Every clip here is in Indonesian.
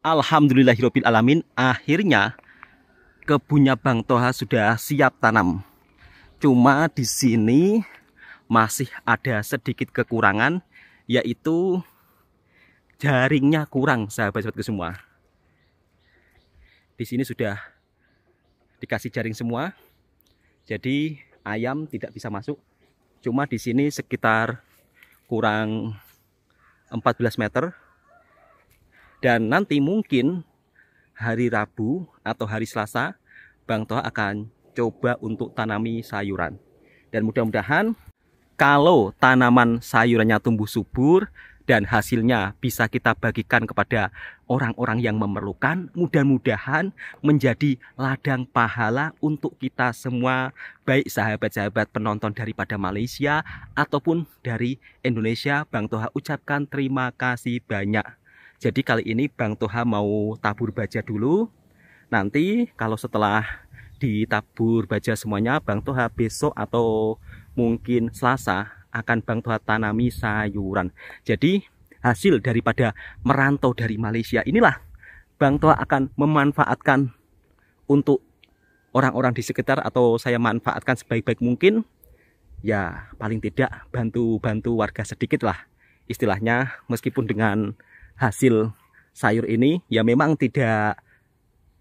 Alhamdulillahirobbil alamin, akhirnya kebunnya Bang Toha sudah siap tanam. Cuma di sini masih ada sedikit kekurangan, yaitu jaringnya kurang, sahabat-sahabatku semua. Di sini sudah dikasih jaring semua, jadi ayam tidak bisa masuk. Cuma di sini sekitar kurang 14 meter. Dan nanti mungkin hari Rabu atau hari Selasa, Bang Toha akan coba untuk tanami sayuran. Dan mudah-mudahan kalau tanaman sayurannya tumbuh subur dan hasilnya bisa kita bagikan kepada orang-orang yang memerlukan, mudah-mudahan menjadi ladang pahala untuk kita semua, baik sahabat-sahabat penonton daripada Malaysia ataupun dari Indonesia. Bang Toha ucapkan terima kasih banyak. Jadi kali ini Bang Toha mau tabur baja dulu. Nanti kalau setelah ditabur baja semuanya, Bang Toha besok atau mungkin Selasa akan Bang Toha tanami sayuran. Jadi hasil daripada merantau dari Malaysia inilah Bang Toha akan memanfaatkan untuk orang-orang di sekitar, atau saya manfaatkan sebaik-baik mungkin. Ya paling tidak bantu-bantu warga sedikit lah istilahnya, meskipun dengan hasil sayur ini ya memang tidak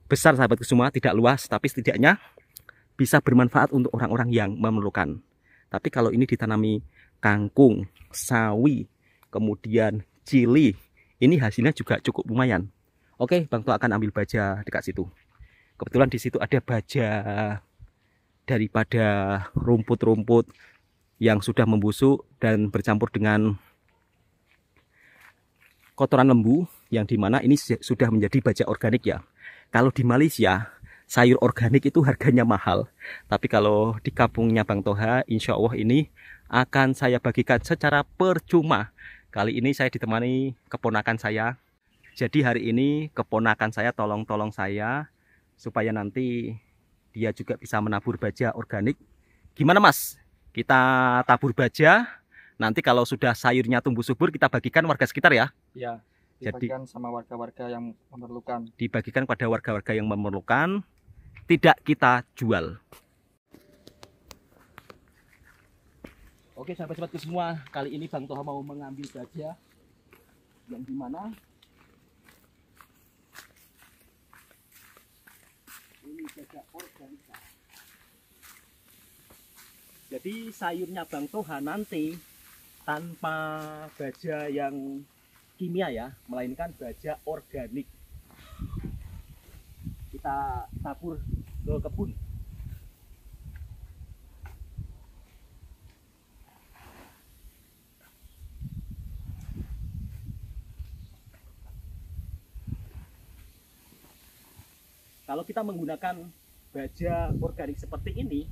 besar sahabatku semua, tidak luas, tapi setidaknya bisa bermanfaat untuk orang-orang yang memerlukan. Tapi kalau ini ditanami kangkung, sawi, kemudian cili, ini hasilnya juga cukup lumayan. Oke, Bang Toha akan ambil baja dekat situ. Kebetulan di situ ada baja daripada rumput-rumput yang sudah membusuk dan bercampur dengan kotoran lembu, yang dimana ini sudah menjadi baja organik ya. Kalau di Malaysia sayur organik itu harganya mahal, tapi kalau di kampungnya Bang Toha, insya Allah ini akan saya bagikan secara percuma. Kali ini saya ditemani keponakan saya. Jadi hari ini keponakan saya tolong saya supaya nanti dia juga bisa menabur baja organik. Gimana Mas? Kita tabur baja. Nanti kalau sudah sayurnya tumbuh subur, kita bagikan warga sekitar ya. Ya, dibagikan sama warga-warga yang memerlukan. Dibagikan pada warga-warga yang memerlukan, tidak kita jual. Oke sahabat-sahabatku semua, kali ini Bang Toha mau mengambil baja yang dimana ini baja organik. Jadi sayurnya Bang Toha nanti tanpa baja yang kimia ya, melainkan baja organik. Kita tabur ke kebun. Kalau kita menggunakan baja organik seperti ini,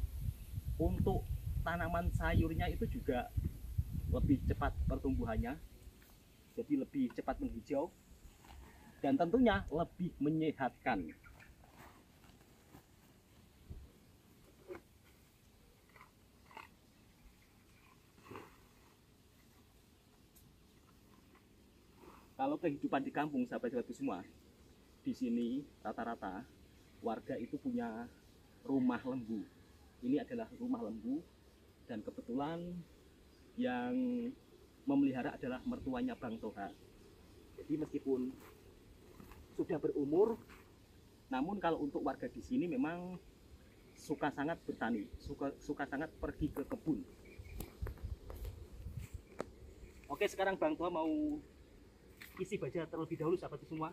untuk tanaman sayurnya itu juga lebih cepat pertumbuhannya, jadi lebih cepat menghijau dan tentunya lebih menyehatkan. Kalau kehidupan di kampung sahabat-sahabatku semua, di sini rata-rata warga itu punya rumah lembu. Ini adalah rumah lembu dan kebetulan yang memelihara adalah mertuanya Bang Toha. Jadi meskipun sudah berumur, namun kalau untuk warga di sini memang suka sangat bertani, suka sangat pergi ke kebun. Oke, sekarang Bang Toha mau isi baja terlebih dahulu sahabat semua.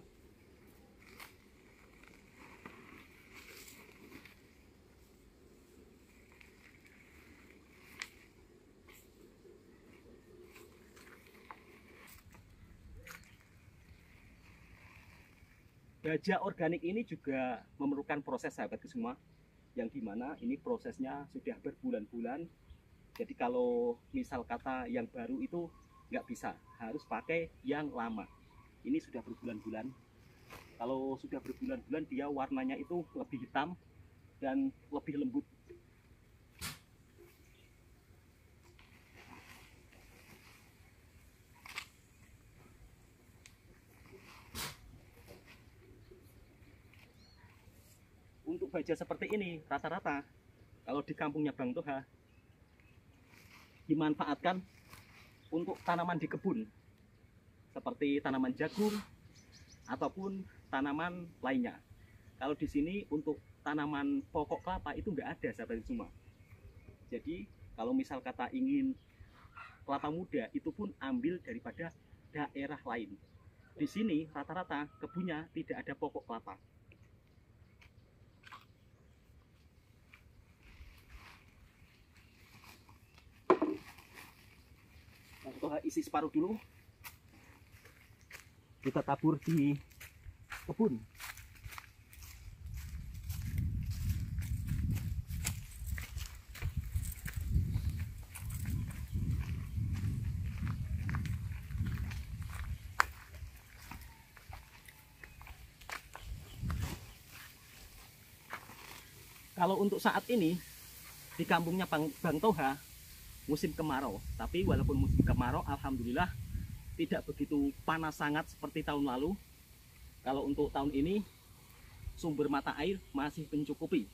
Baja organik ini juga memerlukan proses sahabatku semua, yang dimana ini prosesnya sudah berbulan-bulan. Jadi kalau misal kata yang baru itu nggak bisa, harus pakai yang lama. Ini sudah berbulan-bulan. Kalau sudah berbulan-bulan dia warnanya itu lebih hitam dan lebih lembut. untuk baja seperti ini rata-rata kalau di kampungnya Bang Toha dimanfaatkan untuk tanaman di kebun seperti tanaman jagung ataupun tanaman lainnya. Kalau di sini untuk tanaman pokok kelapa itu nggak ada, sahabat semua. Jadi kalau misal kata ingin kelapa muda itu pun ambil daripada daerah lain. Di sini rata-rata kebunnya tidak ada pokok kelapa. Toha isi separuh dulu, kita tabur di kebun. Kalau untuk saat ini di kampungnya Bang Toha musim kemarau, tapi walaupun musim kemarau alhamdulillah tidak begitu panas sangat seperti tahun lalu. Kalau untuk tahun ini sumber mata air masih mencukupi,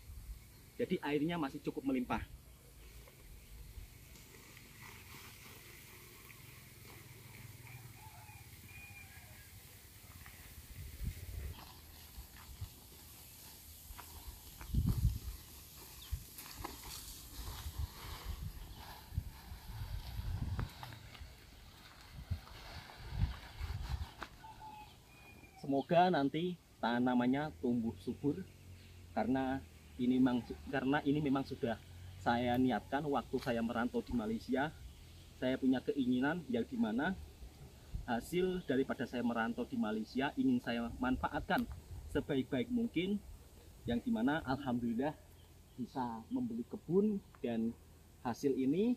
jadi airnya masih cukup melimpah. Semoga nanti tanamannya tumbuh subur karena ini memang sudah saya niatkan waktu saya merantau di Malaysia. Saya punya keinginan yang dimana hasil daripada saya merantau di Malaysia ingin saya manfaatkan sebaik-baik mungkin, yang dimana alhamdulillah bisa membeli kebun, dan hasil ini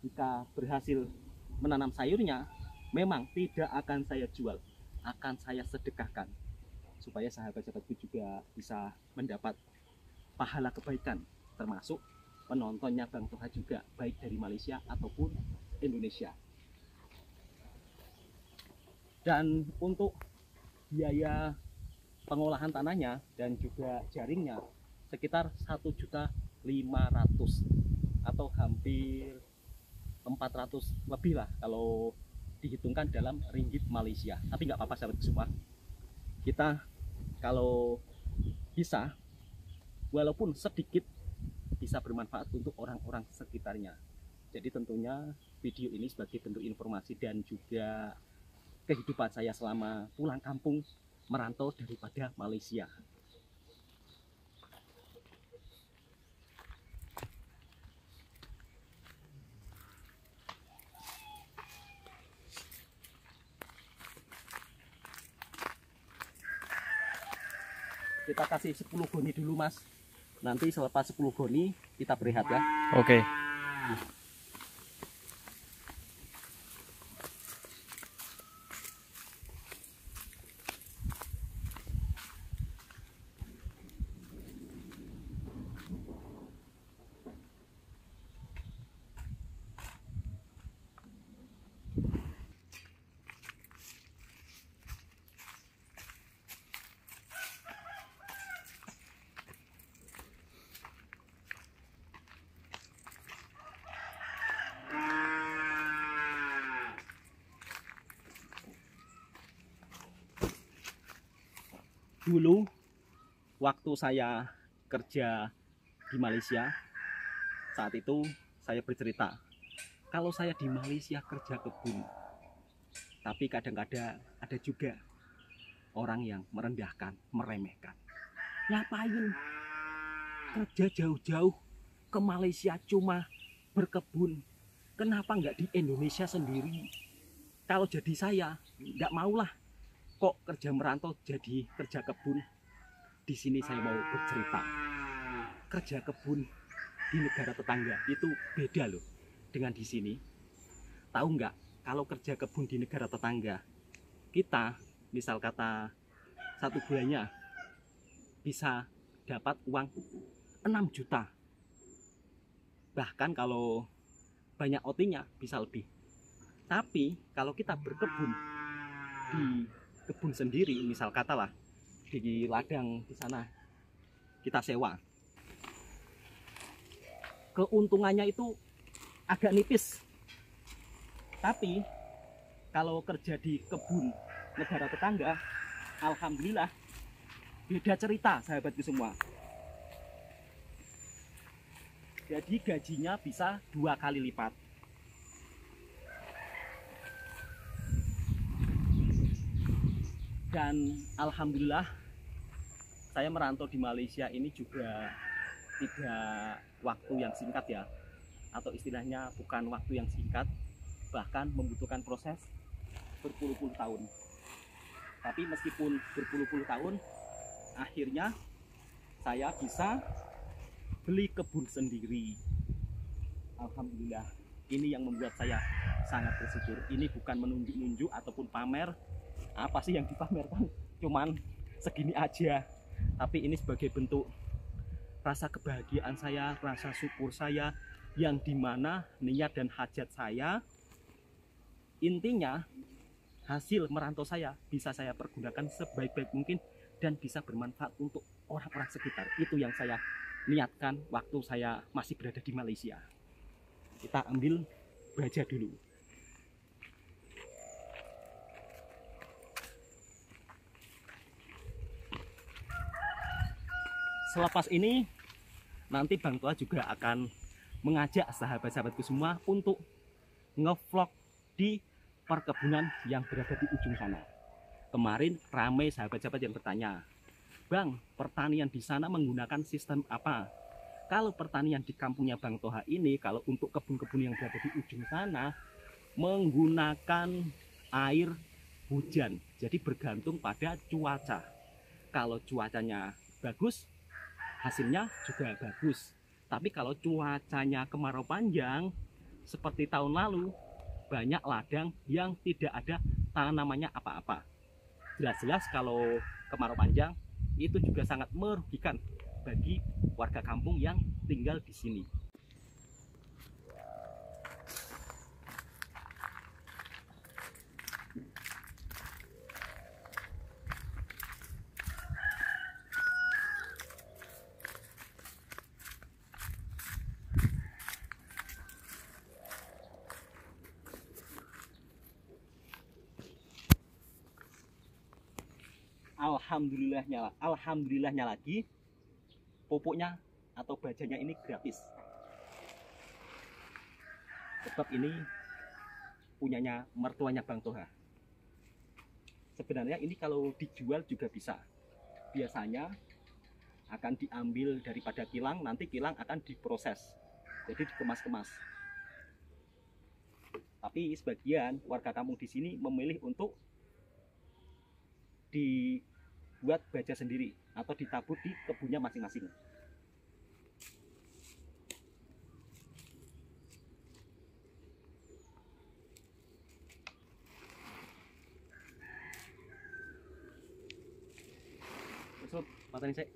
jika berhasil menanam sayurnya memang tidak akan saya jual, akan saya sedekahkan supaya sahabat-sahabatku juga bisa mendapat pahala kebaikan, termasuk penontonnya Bang Toha juga baik dari Malaysia ataupun Indonesia. Dan untuk biaya pengolahan tanahnya dan juga jaringnya sekitar 1.500.000 atau hampir 400 lebih lah kalau dihitungkan dalam ringgit Malaysia. Tapi nggak apa-apa sahabat semua, kita kalau bisa walaupun sedikit bisa bermanfaat untuk orang-orang sekitarnya. Jadi tentunya video ini sebagai bentuk informasi dan juga kehidupan saya selama pulang kampung merantau daripada Malaysia. Kita kasih 10 goni dulu mas, nanti selepas 10 goni kita berehat ya. Oke. Dulu waktu saya kerja di Malaysia, saat itu saya bercerita kalau saya di Malaysia kerja kebun, tapi kadang-kadang ada juga orang yang merendahkan, meremehkan. Ngapain kerja jauh-jauh ke Malaysia cuma berkebun, kenapa nggak di Indonesia sendiri? Kalau jadi saya nggak maulah kok kerja merantau jadi kerja kebun. Di sini saya mau bercerita, kerja kebun di negara tetangga itu beda loh dengan di sini. Tahu nggak, kalau kerja kebun di negara tetangga, kita misal kata satu bulannya bisa dapat uang 6 juta. Bahkan kalau banyak OT-nya bisa lebih. Tapi kalau kita berkebun di kebun sendiri, misal katalah di ladang di sana kita sewa. Keuntungannya itu agak nipis, tapi kalau kerja di kebun negara tetangga, alhamdulillah beda cerita sahabatku semua. Jadi gajinya bisa 2 kali lipat. Dan alhamdulillah saya merantau di Malaysia ini juga tidak waktu yang singkat ya, atau istilahnya bukan waktu yang singkat, bahkan membutuhkan proses berpuluh-puluh tahun. Tapi meskipun berpuluh-puluh tahun, akhirnya saya bisa beli kebun sendiri. Alhamdulillah, ini yang membuat saya sangat bersyukur. Ini bukan menunjuk-nunjuk ataupun pamer. Apa sih yang dipamerkan? Cuman segini aja. Tapi ini sebagai bentuk rasa kebahagiaan saya, rasa syukur saya, yang dimana niat dan hajat saya, intinya hasil merantau saya bisa saya pergunakan sebaik-baik mungkin dan bisa bermanfaat untuk orang-orang sekitar. Itu yang saya niatkan waktu saya masih berada di Malaysia. Kita ambil baja dulu. Selepas ini nanti Bang Toha juga akan mengajak sahabat-sahabatku semua untuk ngevlog di perkebunan yang berada di ujung sana. Kemarin ramai sahabat-sahabat yang bertanya, Bang, pertanian di sana menggunakan sistem apa? Kalau pertanian di kampungnya Bang Toha ini, kalau untuk kebun-kebun yang berada di ujung sana, menggunakan air hujan. Jadi bergantung pada cuaca. Kalau cuacanya bagus, hasilnya juga bagus. Tapi kalau cuacanya kemarau panjang seperti tahun lalu, banyak ladang yang tidak ada tanamannya apa-apa. Jelas-jelas kalau kemarau panjang itu juga sangat merugikan bagi warga kampung yang tinggal di sini. Alhamdulillahnya lagi, pupuknya atau bajanya ini gratis. Sebab ini punyanya mertuanya Bang Toha. Sebenarnya ini kalau dijual juga bisa. Biasanya akan diambil daripada kilang, nanti kilang akan diproses, jadi dikemas-kemas. Tapi sebagian warga kampung di sini memilih untuk dibuat baja sendiri atau ditabur di kebunnya masing-masing. Sob, matanya saya.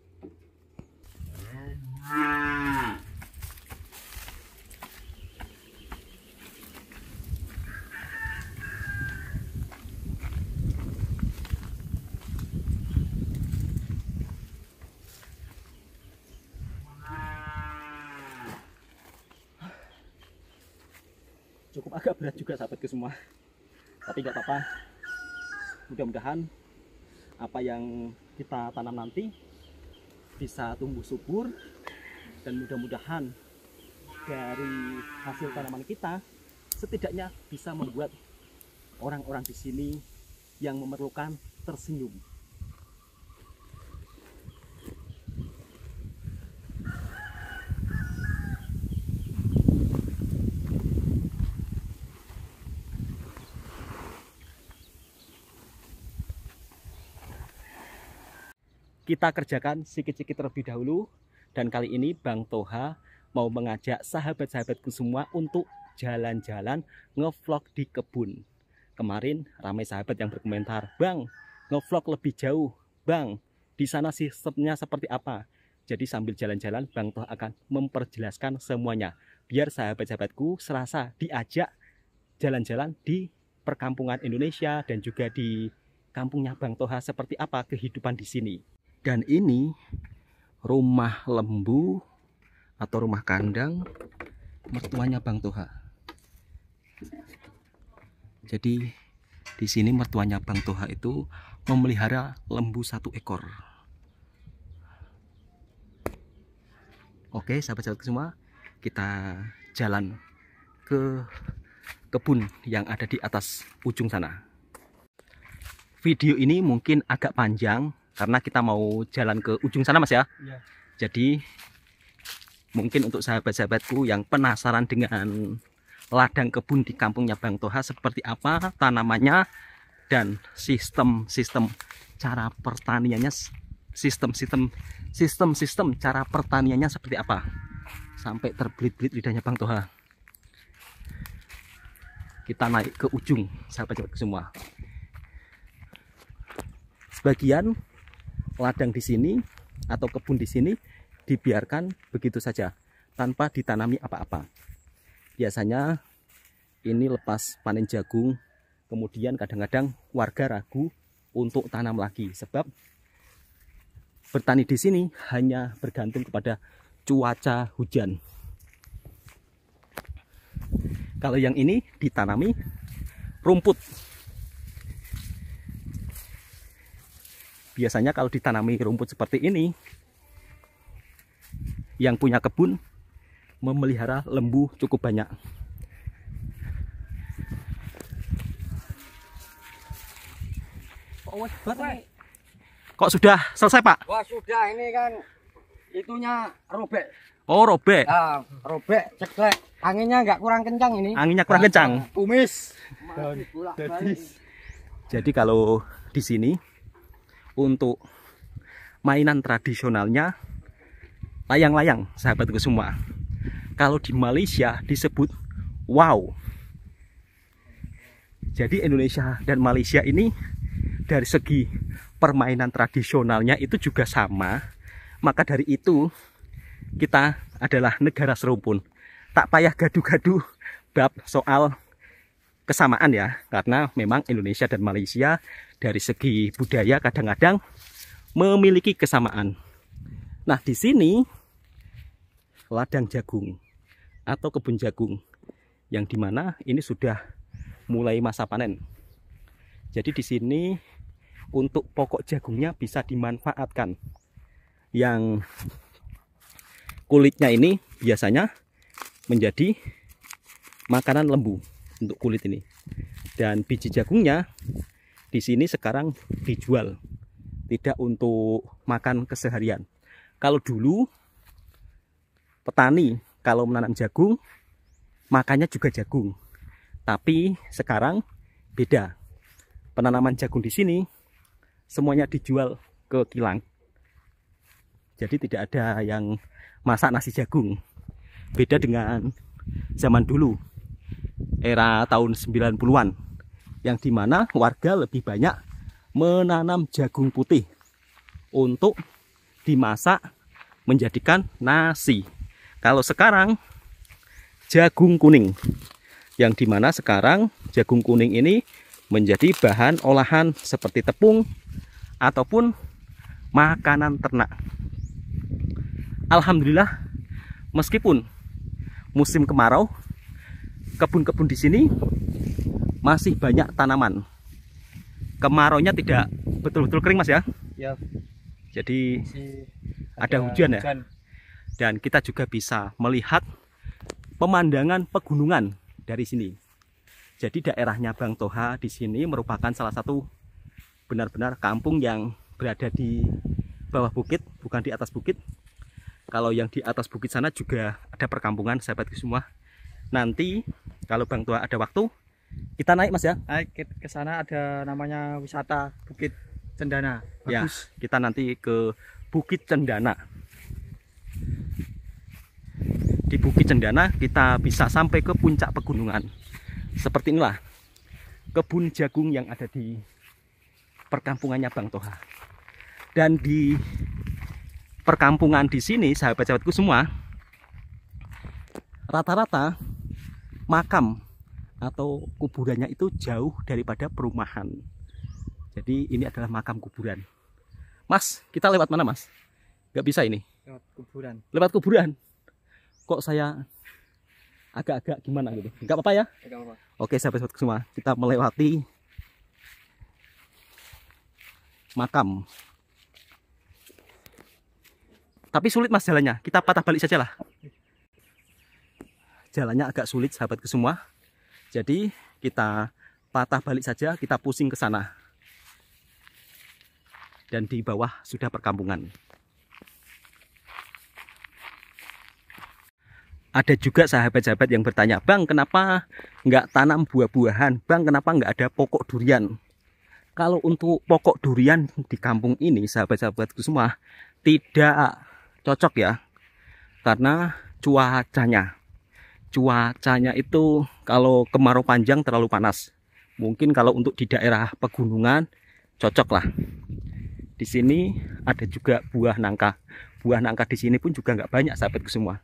Cukup agak berat juga sahabatku semua, tapi nggak apa-apa. Mudah-mudahan apa yang kita tanam nanti bisa tumbuh subur, dan mudah-mudahan dari hasil tanaman kita setidaknya bisa membuat orang-orang di sini yang memerlukan tersenyum. Kita kerjakan sikit-sikit terlebih dahulu, dan kali ini Bang Toha mau mengajak sahabat-sahabatku semua untuk jalan-jalan ngevlog di kebun. Kemarin ramai sahabat yang berkomentar, Bang, ngevlog lebih jauh, Bang, di sana sistemnya seperti apa? Jadi sambil jalan-jalan Bang Toha akan memperjelaskan semuanya, biar sahabat-sahabatku serasa diajak jalan-jalan di perkampungan Indonesia dan juga di kampungnya Bang Toha seperti apa kehidupan di sini. Dan ini rumah lembu atau rumah kandang mertuanya Bang Toha. Jadi di sini mertuanya Bang Toha itu memelihara lembu 1 ekor. Oke, sahabat-sahabat semua, kita jalan ke kebun yang ada di atas ujung sana. Video ini mungkin agak panjang karena kita mau jalan ke ujung sana, Mas ya. Iya. Jadi mungkin untuk sahabat-sahabatku yang penasaran dengan ladang kebun di kampungnya Bang Toha seperti apa tanamannya dan sistem cara pertaniannya, sistem cara pertaniannya seperti apa, sampai terbelit-belit lidahnya Bang Toha. Kita naik ke ujung, sahabat-sahabatku semua. Sebagian ladang di sini atau kebun di sini dibiarkan begitu saja tanpa ditanami apa-apa. Biasanya ini lepas panen jagung, kemudian kadang-kadang warga ragu untuk tanam lagi sebab bertani di sini hanya bergantung kepada cuaca hujan. Kalau yang ini ditanami rumput. Biasanya kalau ditanami rumput seperti ini, yang punya kebun memelihara lembu cukup banyak. Kok sudah selesai, Pak? Wah, sudah, ini kan itunya robek. Oh, robek. Nah, robek, ceklek. Anginnya nggak kurang kencang ini. Anginnya kurang kencang. Kumis. Jadi kalau di sini untuk mainan tradisionalnya layang-layang, sahabatku semua. Kalau di Malaysia disebut wow. Jadi Indonesia dan Malaysia ini dari segi permainan tradisionalnya itu juga sama. Maka dari itu kita adalah negara serumpun. Tak payah gaduh-gaduh bab soal kesamaan ya, karena memang Indonesia dan Malaysia dari segi budaya kadang-kadang memiliki kesamaan. Nah, di sini ladang jagung atau kebun jagung yang dimana ini sudah mulai masa panen. Jadi di sini untuk pokok jagungnya bisa dimanfaatkan. Yang kulitnya ini biasanya menjadi makanan lembu untuk kulit ini. Dan biji jagungnya di sini sekarang dijual, tidak untuk makan keseharian. Kalau dulu petani kalau menanam jagung makannya juga jagung. Tapi sekarang beda. Penanaman jagung di sini semuanya dijual ke kilang. Jadi tidak ada yang masak nasi jagung. Beda dengan zaman dulu, era tahun 90-an, yang dimana warga lebih banyak menanam jagung putih untuk dimasak menjadikan nasi. Kalau sekarang jagung kuning, yang dimana sekarang jagung kuning ini menjadi bahan olahan seperti tepung ataupun makanan ternak. Alhamdulillah, meskipun musim kemarau, kebun-kebun di sini masih banyak tanaman. Kemaraunya tidak betul-betul kering, Mas ya? Ya. Jadi ada hujan ya. Dan kita juga bisa melihat pemandangan pegunungan dari sini. Jadi daerahnya Bang Toha di sini merupakan salah satu benar-benar kampung yang berada di bawah bukit, bukan di atas bukit. Kalau yang di atas bukit sana juga ada perkampungan, sahabatku semua. Nanti kalau Bang Toha ada waktu, kita naik, Mas ya. Naik ke sana, ada namanya wisata Bukit Cendana. Bagus. Ya, kita nanti ke Bukit Cendana. Di Bukit Cendana kita bisa sampai ke puncak pegunungan. Seperti inilah kebun jagung yang ada di perkampungannya Bang Toha. Dan di perkampungan di sini, sahabat-sahabatku semua, rata-rata makam atau kuburannya itu jauh daripada perumahan. Jadi ini adalah makam kuburan. Mas, kita lewat mana, Mas? Gak bisa ini. lewat kuburan. Lewat kuburan. Kok saya agak-agak gimana gitu? Enggak apa-apa ya? Enggak apa-apa. Oke, sahabat-sahabat semua, kita melewati makam. Tapi sulit mas jalannya. Kita patah balik saja lah. Jalannya agak sulit sahabat semua. Jadi kita patah balik saja, kita pusing ke sana. Dan di bawah sudah perkampungan. Ada juga sahabat-sahabat yang bertanya, Bang, kenapa nggak tanam buah-buahan? Bang, kenapa nggak ada pokok durian? Kalau untuk pokok durian di kampung ini, sahabat-sahabatku semua, tidak cocok ya. Karena cuacanya itu kalau kemarau panjang terlalu panas. Mungkin kalau untuk di daerah pegunungan cocok lah. Di sini ada juga buah nangka. Buah nangka di sini pun juga nggak banyak sahabatku semua.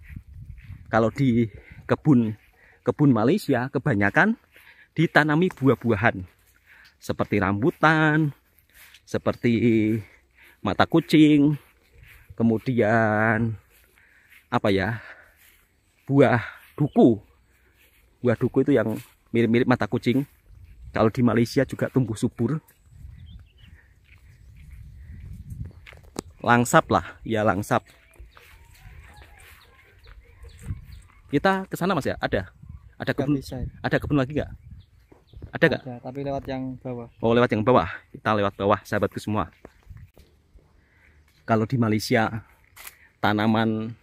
Kalau di kebun Malaysia kebanyakan ditanami buah-buahan seperti rambutan, seperti mata kucing, kemudian apa ya, buah duku. Buah duku itu yang mirip-mirip mata kucing. Kalau di Malaysia juga tumbuh subur. Langsap lah, ya langsap. Kita ke sana mas ya, ada kebun, ada kebun lagi nggak? Ada nggak? Ada, tapi lewat yang bawah. Oh lewat yang bawah, kita lewat bawah sahabatku semua. Kalau di Malaysia tanaman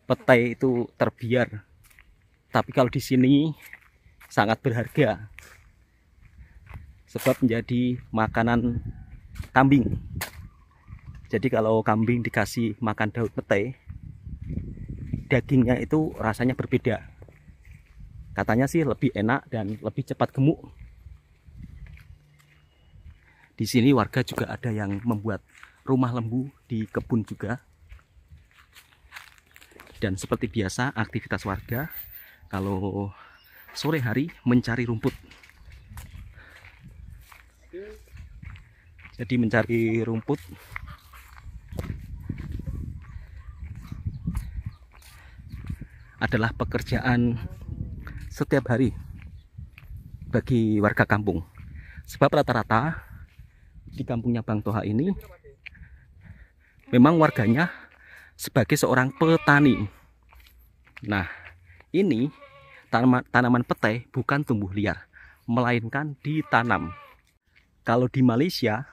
petai itu terbiar, tapi kalau di sini sangat berharga, sebab menjadi makanan kambing. Jadi kalau kambing dikasih makan daun petai, dagingnya itu rasanya berbeda. Katanya sih lebih enak dan lebih cepat gemuk. Di sini warga juga ada yang membuat rumah lembu di kebun juga. Dan seperti biasa aktivitas warga kalau sore hari mencari rumput. Jadi mencari rumput adalah pekerjaan setiap hari bagi warga kampung. Sebab rata-rata di kampungnya Bang Toha ini memang warganya sebagai seorang petani. Nah, ini tanaman petai bukan tumbuh liar, melainkan ditanam. Kalau di Malaysia,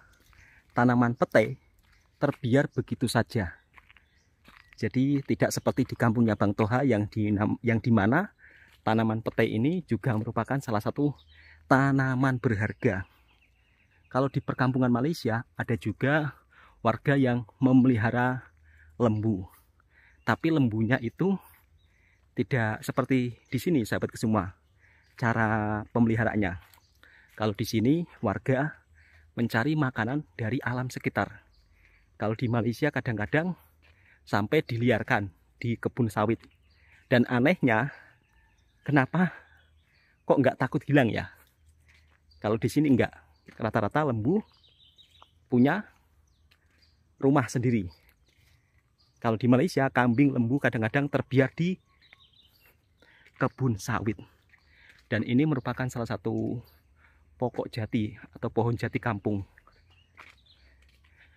tanaman petai terbiar begitu saja. Jadi tidak seperti di kampungnya Bang Toha yang di mana tanaman petai ini juga merupakan salah satu tanaman berharga. Kalau di perkampungan Malaysia ada juga warga yang memelihara lembu. Tapi lembunya itu tidak seperti di sini sahabat semua. Cara pemeliharaannya. Kalau di sini warga mencari makanan dari alam sekitar. Kalau di Malaysia kadang-kadang sampai diliarkan di kebun sawit. Dan anehnya, kenapa kok nggak takut hilang ya? Kalau di sini enggak. Rata-rata lembu punya rumah sendiri. Kalau di Malaysia, kambing, lembu kadang-kadang terbiar di kebun sawit. Dan ini merupakan salah satu pokok jati atau pohon jati kampung.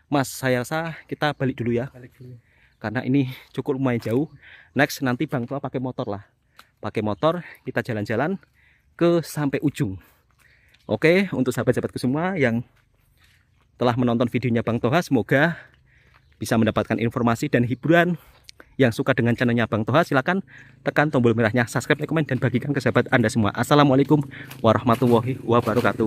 Mas, saya rasa kita balik dulu ya. Balik dulu. Karena ini cukup lumayan jauh. Next nanti Bang Toha pakai motor lah. Pakai motor kita jalan-jalan ke sampai ujung. Oke, untuk sahabat-sahabatku semua yang telah menonton videonya Bang Toha, semoga bisa mendapatkan informasi dan hiburan. Yang suka dengan channelnya Bang Toha, silakan tekan tombol merahnya, subscribe, like, komen, dan bagikan ke sahabat Anda semua. Assalamualaikum warahmatullahi wabarakatuh.